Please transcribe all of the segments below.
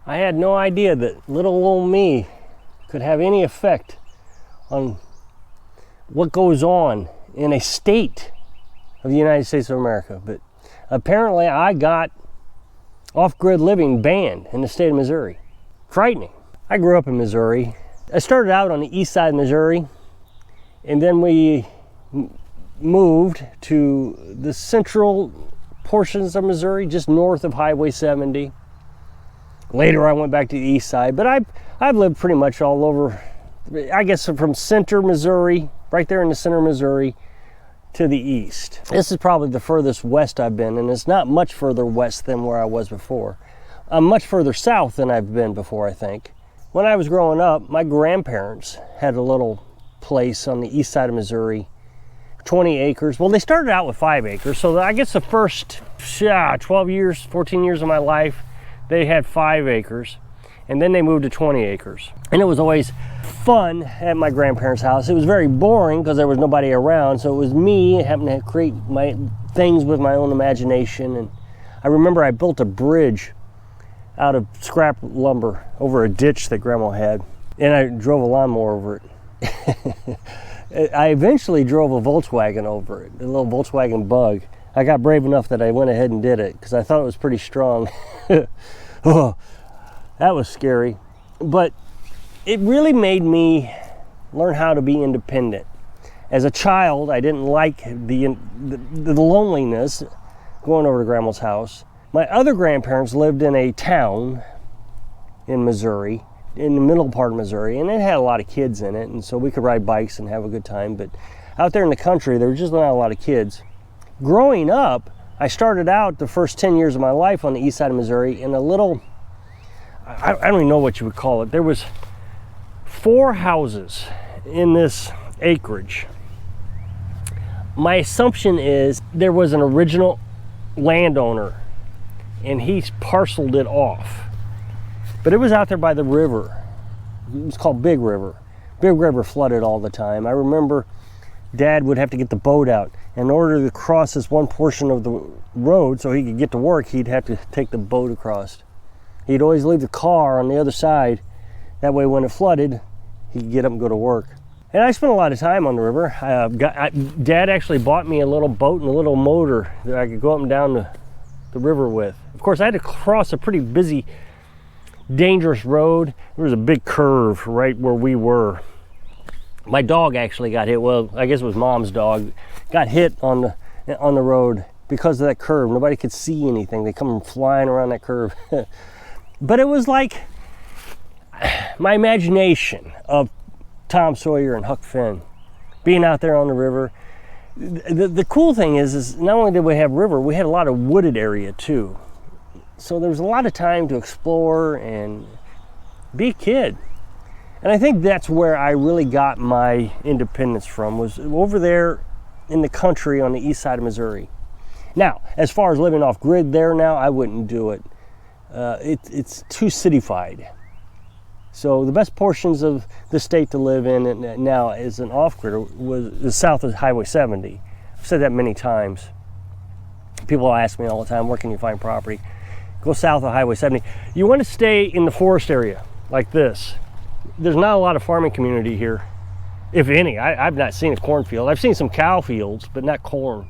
I had no idea that little old me could have any effect on what goes on in a state of the United States of America. But apparently I got off-grid living banned in the state of Missouri. Frightening. I grew up in Missouri. I started out on the east side of Missouri, and then we moved to the central portions of Missouri, just north of Highway 70. Later I went back to the east side, but I've lived pretty much all over, I guess from center Missouri, right there in the center of Missouri, to the east. This is probably the furthest west I've been, and it's not much further west than where I was before. I'm much further south than I've been before, I think. When I was growing up, my grandparents had a little place on the east side of Missouri, 20 acres. Well, they started out with 5 acres, so I guess the first 12 years, 14 years of my life, they had 5 acres, and then they moved to 20 acres. And it was always fun at my grandparents' house. It was very boring because there was nobody around, so it was me having to create my things with my own imagination. And I remember I built a bridge out of scrap lumber over a ditch that Grandma had, and I drove a lawnmower over it. I eventually drove a Volkswagen over it, a little Volkswagen Bug. I got brave enough that I went ahead and did it because I thought it was pretty strong. Oh, that was scary. But it really made me learn how to be independent. As a child, I didn't like the loneliness going over to Grandma's house. My other grandparents lived in a town in Missouri, in the middle part of Missouri, and it had a lot of kids in it, and so we could ride bikes and have a good time. But out there in the country, there were just not a lot of kids. Growing up, I started out the first 10 years of my life on the east side of Missouri in a little, I don't even know what you would call it. There was 4 houses in this acreage. My assumption is there was an original landowner and he parceled it off. But it was out there by the river. It was called Big River. Big River flooded all the time. I remember Dad would have to get the boat out. In order to cross this one portion of the road so he could get to work, he'd have to take the boat across. He'd always leave the car on the other side. That way when it flooded, he could get up and go to work. And I spent a lot of time on the river. Dad actually bought me a little boat and a little motor that I could go up and down the river with. Of course, I had to cross a pretty busy, dangerous road. There was a big curve right where we were. My dog actually got hit. Well, I guess it was Mom's dog. Got hit on the road because of that curve. Nobody could see anything. They come flying around that curve. But it was like my imagination of Tom Sawyer and Huck Finn being out there on the river. The cool thing is not only did we have river, we had a lot of wooded area too. So there was a lot of time to explore and be a kid. And I think that's where I really got my independence from, was over there in the country on the east side of Missouri. Now, as far as living off grid there now, I wouldn't do it. It's too cityfied. So the best portions of the state to live in now as an off-grid was south of Highway 70. I've said that many times. People ask me all the time, where can you find property? Go south of Highway 70. You want to stay in the forest area like this. There's not a lot of farming community here, if any. I've not seen a cornfield. I've seen some cow fields, but not corn.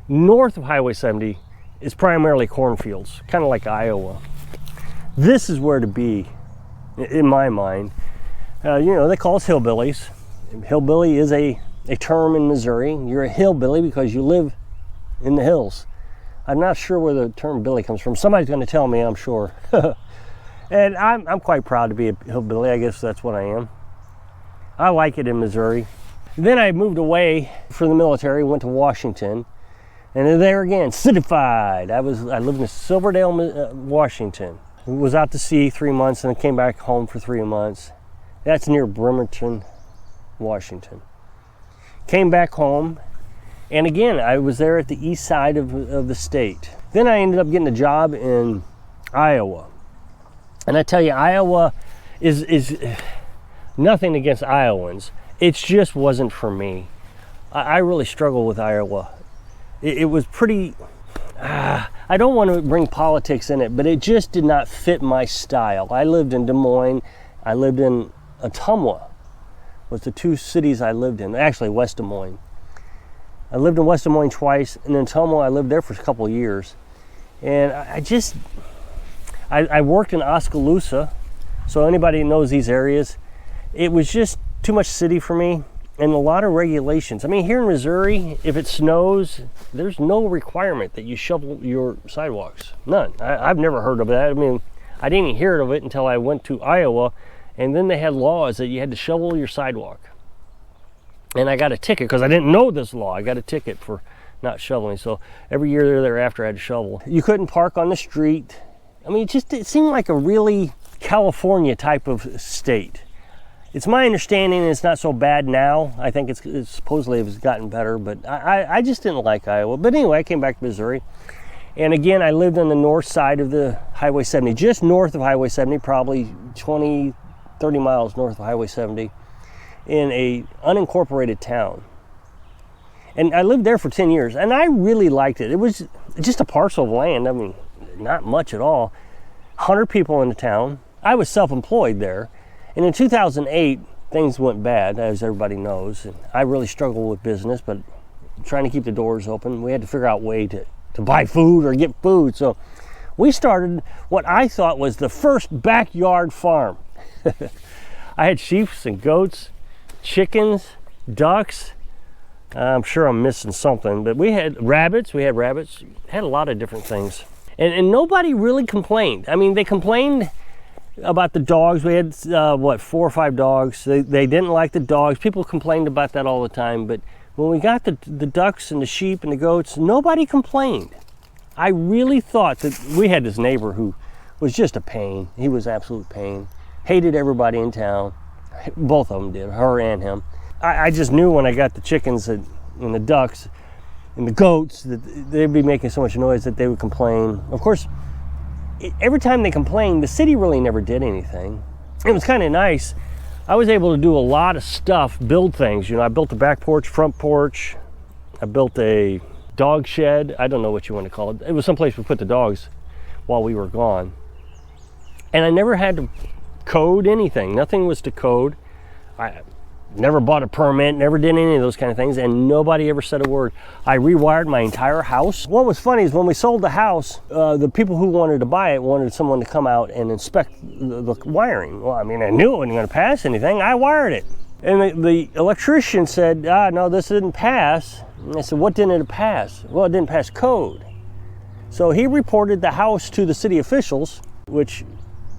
North of Highway 70 is primarily cornfields, kind of like Iowa. This is where to be, in my mind. They call us hillbillies. Hillbilly is a term in Missouri. You're a hillbilly because you live in the hills. I'm not sure where the term billy comes from. Somebody's going to tell me, I'm sure. And I'm quite proud to be a hillbilly. I guess that's what I am. I like it in Missouri. Then I moved away for the military, went to Washington, and there again, cityfied. I lived in Silverdale, Washington. Was out to sea 3 months and then came back home for 3 months. That's near Bremerton, Washington. Came back home, and again, I was there at the east side of the state. Then I ended up getting a job in Iowa. And I tell you, Iowa is nothing against Iowans. It just wasn't for me. I really struggled with Iowa. It was pretty, I don't want to bring politics in it, but it just did not fit my style. I lived in Des Moines. I lived in Ottumwa, was the two cities I lived in. Actually, West Des Moines. I lived in West Des Moines twice, and in Ottumwa, I lived there for a couple of years. And I worked in Oskaloosa, so anybody who knows these areas, it was just too much city for me. And a lot of regulations. I mean, here in Missouri, if it snows, there's no requirement that you shovel your sidewalks. None. I've never heard of that. I mean, I didn't even hear of it until I went to Iowa, and then they had laws that you had to shovel your sidewalk. And I got a ticket because I didn't know this law. I got a ticket for not shoveling. So every year thereafter, I had to shovel. You couldn't park on the street. I mean, it seemed like a really California type of state. It's my understanding it's not so bad now. I think it's supposedly it's gotten better, but I just didn't like Iowa. But anyway, I came back to Missouri. And again, I lived on the north side of the Highway 70, just north of Highway 70, probably 20, 30 miles north of Highway 70, in a unincorporated town. And I lived there for 10 years, and I really liked it. It was just a parcel of land. I mean, not much at all. 100 people in the town. I was self-employed there. And in 2008, things went bad, as everybody knows. And I really struggled with business, but trying to keep the doors open, we had to figure out a way to buy food or get food. So we started what I thought was the first backyard farm. I had sheep and goats, chickens, ducks. I'm sure I'm missing something, but we had rabbits, had a lot of different things. And nobody really complained. I mean, they complained about the dogs. We had 4 or 5 dogs. They didn't like the dogs. People complained about that all the time, but when we got the ducks and the sheep and the goats, nobody complained. I really thought that we had this neighbor who was just a pain. He was absolute pain. Hated everybody in town. Both of them did, her and him. I just knew when I got the chickens and the ducks and the goats that they'd be making so much noise that they would complain. Of course, every time they complained, the city really never did anything. It was kind of nice. I was able to do a lot of stuff, build things. You know, I built a back porch, front porch. I built a dog shed. I don't know what you want to call it. It was someplace we put the dogs while we were gone. And I never had to code anything. Nothing was to code. I never bought a permit, never did any of those kind of things, and nobody ever said a word. I rewired my entire house. What was funny is when we sold the house, the people who wanted to buy it wanted someone to come out and inspect the wiring. Well, I mean, I knew it wasn't going to pass anything. I wired it. And the electrician said, no, this didn't pass. And I said, what didn't it pass? Well, it didn't pass code. So he reported the house to the city officials, which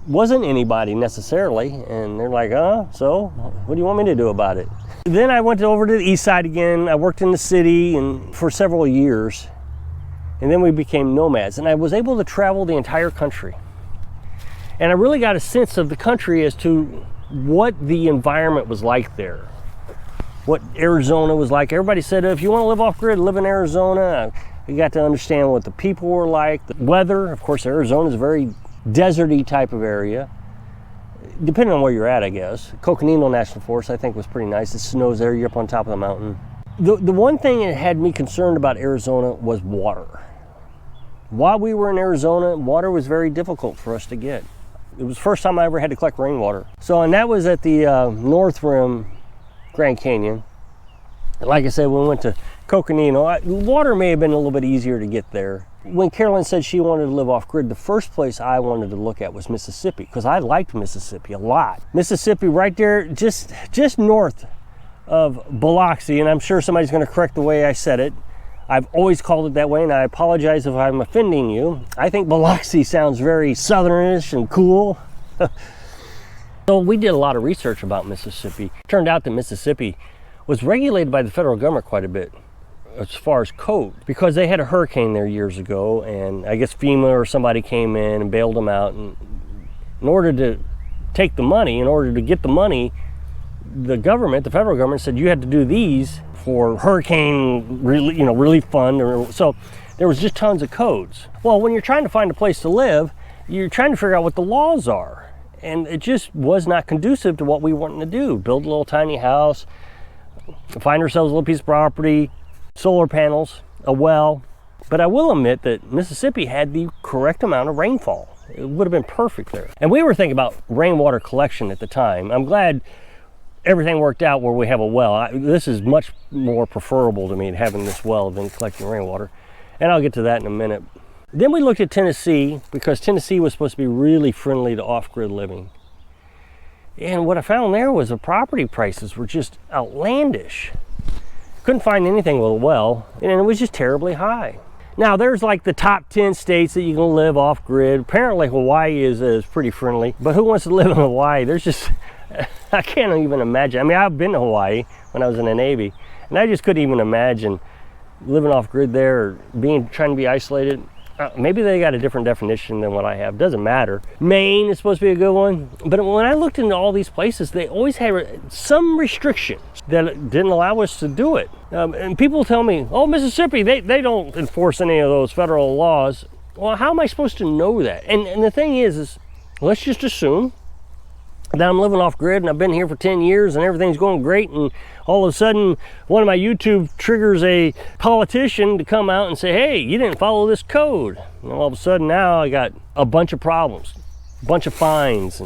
wasn't anybody necessarily, and they're like, so what do you want me to do about it? Then I went over to the east side again. I worked in the city and for several years, and then we became nomads, and I was able to travel the entire country. And I really got a sense of the country as to what the environment was like there, what Arizona was like. Everybody said, if you want to live off grid, live in Arizona. You got to understand what the people were like, the weather. Of course, Arizona is a very deserty type of area, depending on where you're at, I guess. Coconino National Forest, I think, was pretty nice. It snows there, you're up on top of the mountain. The one thing that had me concerned about Arizona was water. While we were in Arizona, water was very difficult for us to get. It was the first time I ever had to collect rainwater. And that was at the North Rim Grand Canyon. Like I said, we went to Coconino. Water may have been a little bit easier to get there. When Carolyn said she wanted to live off grid, the first place I wanted to look at was Mississippi, because I liked Mississippi a lot. Mississippi right there, just north of Biloxi, and I'm sure somebody's going to correct the way I said it. I've always called it that way, and I apologize if I'm offending you. I think Biloxi sounds very southernish and cool. So we did a lot of research about Mississippi. It turned out that Mississippi was regulated by the federal government quite a bit as far as code, because they had a hurricane there years ago, and I guess FEMA or somebody came in and bailed them out. And in order to take the money, the government, the federal government, said you had to do these for hurricane relief fund. So there was just tons of codes. Well, when you're trying to find a place to live, you're trying to figure out what the laws are, and it just was not conducive to what we wanted to do. Build a little tiny house, find ourselves a little piece of property, solar panels, a well, But I will admit that Mississippi had the correct amount of rainfall. It would have been perfect there. And we were thinking about rainwater collection at the time. I'm glad everything worked out where we have a well. This is much more preferable to me, having this well than collecting rainwater. And I'll get to that in a minute. Then we looked at Tennessee, because Tennessee was supposed to be really friendly to off-grid living. And what I found there was the property prices were just outlandish. Couldn't find anything with a well, and it was just terribly high. Now there's like the top 10 states that you can live off-grid. Apparently Hawaii is pretty friendly, but who wants to live in Hawaii? There's just, I can't even imagine. I mean, I've been to Hawaii when I was in the Navy, and I just couldn't even imagine living off-grid there or trying to be isolated. Maybe they got a different definition than what I have. Doesn't matter. Maine is supposed to be a good one. But when I looked into all these places, they always had some restrictions that didn't allow us to do it. And people tell me, oh, Mississippi, they don't enforce any of those federal laws. Well, how am I supposed to know that? And the thing is let's just assume that I'm living off grid and I've been here for 10 years and everything's going great, and all of a sudden one of my YouTube triggers a politician to come out and say, hey, you didn't follow this code. And all of a sudden now I got a bunch of problems, a bunch of fines.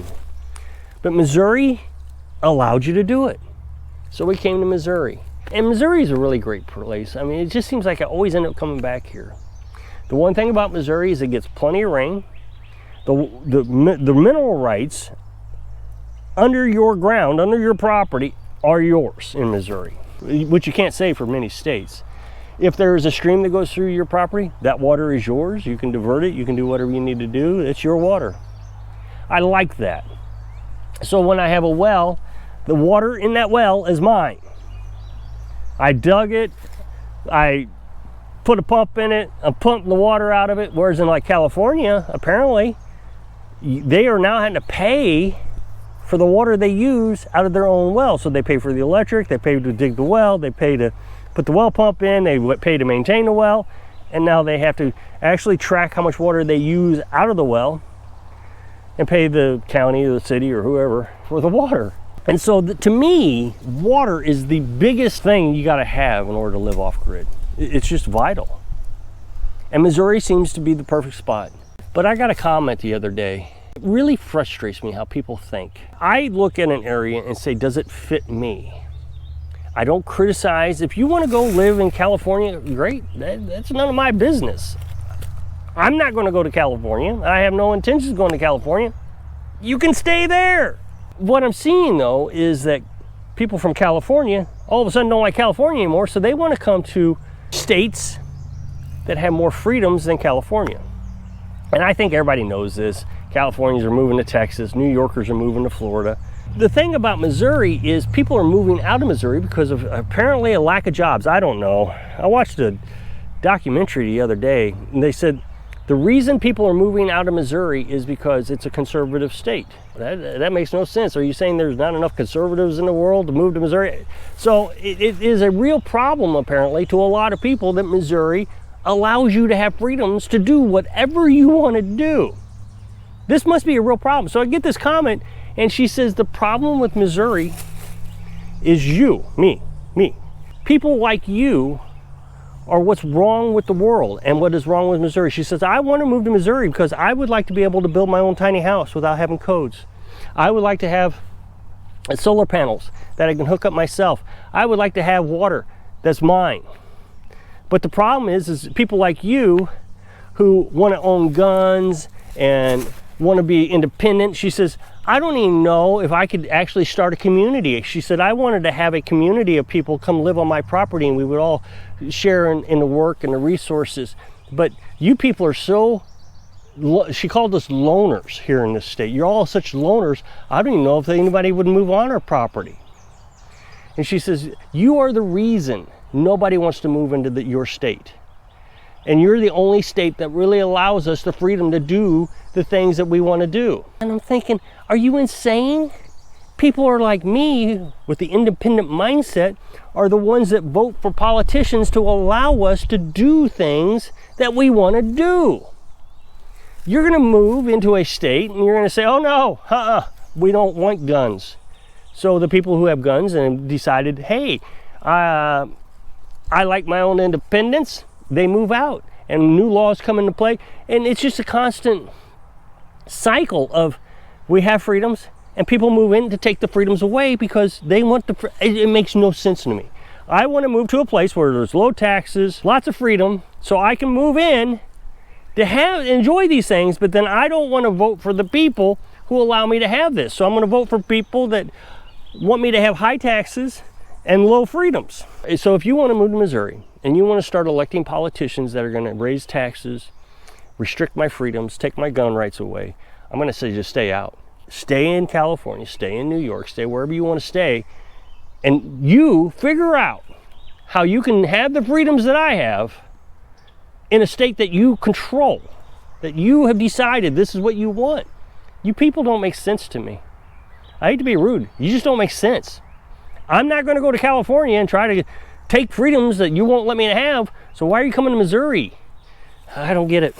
But Missouri allowed you to do it. So we came to Missouri. And Missouri is a really great place. I mean, it just seems like I always end up coming back here. The one thing about Missouri is it gets plenty of rain. The mineral rights under your ground, under your property, are yours in Missouri, which you can't say for many states. If there is a stream that goes through your property, that water is yours. You can divert it. You can do whatever you need to do. It's your water. I like that. So when I have a well, the water in that well is mine. I dug it. I put a pump in it. I'm pumping the water out of it. Whereas in like California, apparently, they are now having to pay for the water they use out of their own well. So they pay for the electric, they pay to dig the well, they pay to put the well pump in, they pay to maintain the well, and now they have to actually track how much water they use out of the well and pay the county or the city or whoever for the water. And so to me, water is the biggest thing you gotta have in order to live off grid. It's just vital. And Missouri seems to be the perfect spot. But I got a comment the other day. It really frustrates me how people think. I look at an area and say, does it fit me? I don't criticize. If you want to go live in California, great. That's none of my business. I'm not going to go to California. I have no intentions of going to California. You can stay there. What I'm seeing though is that people from California all of a sudden don't like California anymore, so they want to come to states that have more freedoms than California. And I think everybody knows this. Californians are moving to Texas, New Yorkers are moving to Florida. The thing about Missouri is people are moving out of Missouri because of apparently a lack of jobs. I don't know. I watched a documentary the other day, and they said the reason people are moving out of Missouri is because it's a conservative state. That makes no sense. Are you saying there's not enough conservatives in the world to move to Missouri? So it is a real problem apparently to a lot of people that Missouri allows you to have freedoms to do whatever you want to do. This must be a real problem. So I get this comment, and she says the problem with Missouri is you, me. People like you are what's wrong with the world and what is wrong with Missouri. She says, I want to move to Missouri because I would like to be able to build my own tiny house without having codes. I would like to have solar panels that I can hook up myself. I would like to have water that's mine. But the problem is people like you who want to own guns and want to be independent. She says, I don't even know if I could actually start a community. She said, I wanted to have a community of people come live on my property and we would all share in the work and the resources. But you people are so, she called us loners here in this state. You're all such loners. I don't even know if anybody would move on our property. And she says, you are the reason nobody wants to move into your state. And you're the only state that really allows us the freedom to do the things that we want to do. And I'm thinking, are you insane? People are like me with the independent mindset are the ones that vote for politicians to allow us to do things that we want to do. You're going to move into a state and you're going to say, oh no, we don't want guns. So the people who have guns and decided, hey, I like my own independence, they move out. and new laws come into play, and it's just a constant cycle of we have freedoms and people move in to take the freedoms away because they want it makes no sense to me. I want to move to a place where there's low taxes, lots of freedom, so I can move in to enjoy these things, but then I don't want to vote for the people who allow me to have this. So I'm going to vote for people that want me to have high taxes and low freedoms. So if you want to move to Missouri and you want to start electing politicians that are going to raise taxes, restrict my freedoms, take my gun rights away, I'm going to say just stay out. Stay in California, stay in New York, stay wherever you want to stay, and you figure out how you can have the freedoms that I have in a state that you control, that you have decided this is what you want. You people don't make sense to me. I hate to be rude, you just don't make sense. I'm not going to go to California and try to take freedoms that you won't let me have, so why are you coming to Missouri? I don't get it.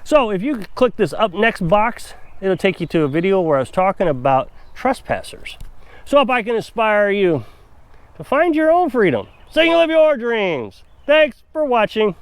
So if you click this up next box, it'll take you to a video where I was talking about trespassers. So if I can inspire you to find your own freedom so you can live your dreams. Thanks for watching.